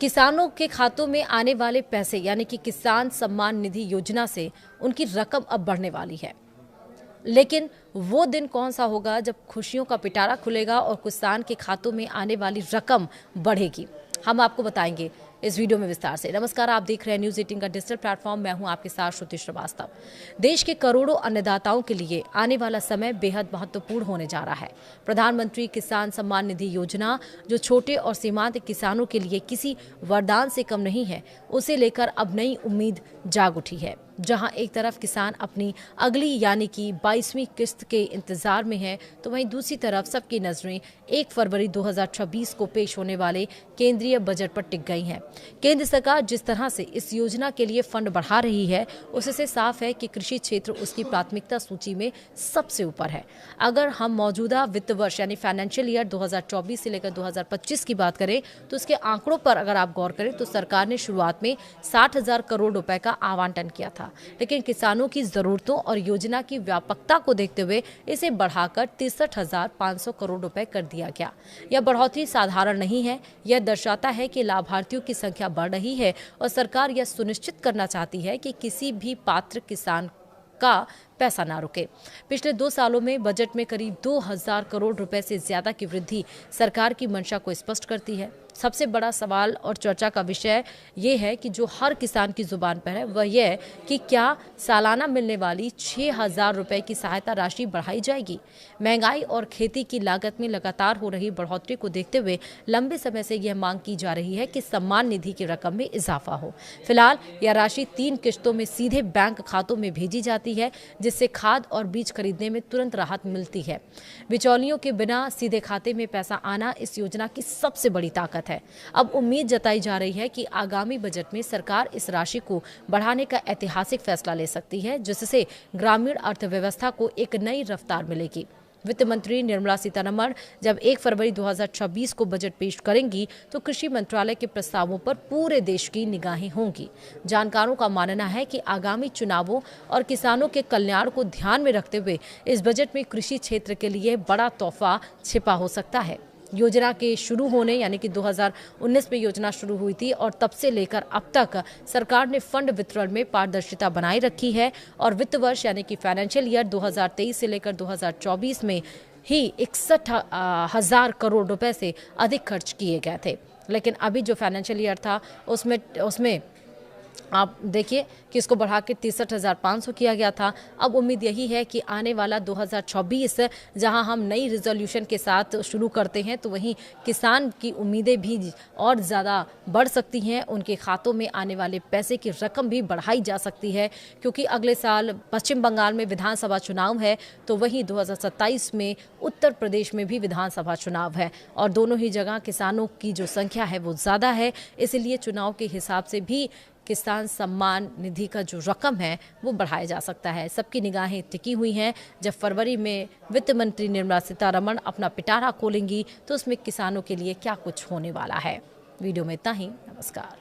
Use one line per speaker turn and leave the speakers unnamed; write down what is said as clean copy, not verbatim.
किसानों के खातों में आने वाले पैसे यानी कि किसान सम्मान निधि योजना से उनकी रकम अब बढ़ने वाली है। लेकिन वो दिन कौन सा होगा जब खुशियों का पिटारा खुलेगा और किसान के खातों में आने वाली रकम बढ़ेगी, हम आपको बताएंगे इस वीडियो में विस्तार से। नमस्कार, आप देख रहे हैं न्यूज़ 18 का डिजिटल प्लेटफॉर्म। मैं हूं आपके साथ श्रुति श्रीवास्तव। देश के करोड़ों अन्नदाताओं के लिए आने वाला समय बेहद महत्वपूर्ण होने जा रहा है। प्रधानमंत्री किसान सम्मान निधि योजना, जो छोटे और सीमांत किसानों के लिए किसी वरदान से कम नहीं है, उसे लेकर अब नई उम्मीद जाग उठी है। जहां एक तरफ किसान अपनी अगली यानी कि 22वीं किस्त के इंतजार में है, तो वहीं दूसरी तरफ सबकी नजरें 1 फरवरी 2026 को पेश होने वाले केंद्रीय बजट पर टिक गई हैं। केंद्र सरकार जिस तरह से इस योजना के लिए फंड बढ़ा रही है, उससे साफ है कि कृषि क्षेत्र उसकी प्राथमिकता सूची में सबसे ऊपर है। अगर हम मौजूदा वित्त वर्ष यानी फाइनेंशियल ईयर 2024 से लेकर 2025 की बात करें, तो उसके आंकड़ों पर अगर आप गौर करें तो सरकार ने शुरुआत में 60,000 करोड़ रुपए का आवंटन किया था, लेकिन किसानों की जरूरतों और योजना की व्यापकता को देखते हुए इसे बढ़ाकर 63,500 करोड़ रुपए कर दिया गया। यह बढ़ोतरी साधारण नहीं है, यह दर्शाता है कि लाभार्थियों की संख्या बढ़ रही है और सरकार यह सुनिश्चित करना चाहती है कि किसी भी पात्र किसान का पैसा ना रुके। पिछले 2 सालों में बजट में करीब 2,000 करोड़ रुपए से ज्यादा की वृद्धि सरकार की मंशा को स्पष्ट करती है। सबसे बड़ा सवाल और चर्चा का विषय ये है कि जो हर किसान की जुबान पर है, वह यह कि क्या सालाना मिलने वाली 6,000 रुपए की सहायता राशि बढ़ाई जाएगी। महंगाई और खेती की लागत में लगातार हो रही बढ़ोतरी को देखते हुए लंबे समय से यह मांग की जा रही है कि सम्मान निधि की रकम में इजाफा हो। फिलहाल यह राशि 3 किश्तों में सीधे बैंक खातों में भेजी जाती है, जिससे खाद और बीज खरीदने में तुरंत राहत मिलती है। बिचौलियों के बिना सीधे खाते में पैसा आना इस योजना की सबसे बड़ी ताकत है। अब उम्मीद जताई जा रही है कि आगामी बजट में सरकार इस राशि को बढ़ाने का ऐतिहासिक फैसला ले सकती है, जिससे ग्रामीण अर्थव्यवस्था को एक नई रफ्तार मिलेगी। वित्त मंत्री निर्मला सीतारमण जब 1 फरवरी 2026 को बजट पेश करेंगी, तो कृषि मंत्रालय के प्रस्तावों पर पूरे देश की निगाहें होंगी। जानकारों का मानना है कि आगामी चुनावों और किसानों के कल्याण को ध्यान में रखते हुए इस बजट में कृषि क्षेत्र के लिए बड़ा तोहफा छिपा हो सकता है। योजना के शुरू होने यानी कि 2019 में योजना शुरू हुई थी और तब से लेकर अब तक सरकार ने फंड वितरण में पारदर्शिता बनाए रखी है और वित्त वर्ष यानी कि फाइनेंशियल ईयर 2023 से लेकर 2024 में ही 61,000 करोड़ रुपए से अधिक खर्च किए गए थे। लेकिन अभी जो फाइनेंशियल ईयर था उसमें आप देखिए कि इसको बढ़ा के 63,500 किया गया था। अब उम्मीद यही है कि आने वाला 2026 जहां हम नई रिजोल्यूशन के साथ शुरू करते हैं, तो वहीं किसान की उम्मीदें भी और ज़्यादा बढ़ सकती हैं। उनके खातों में आने वाले पैसे की रकम भी बढ़ाई जा सकती है, क्योंकि अगले साल पश्चिम बंगाल में विधानसभा चुनाव है, तो वहीं 2027 में उत्तर प्रदेश में भी विधानसभा चुनाव है और दोनों ही जगह किसानों की जो संख्या है वो ज़्यादा है। इसलिए चुनाव के हिसाब से भी किसान सम्मान निधि का जो रकम है वो बढ़ाया जा सकता है। सबकी निगाहें टिकी हुई हैं। जब फरवरी में वित्त मंत्री निर्मला सीतारमण अपना पिटारा खोलेंगी, तो उसमें किसानों के लिए क्या कुछ होने वाला है। वीडियो में इतना ही। नमस्कार।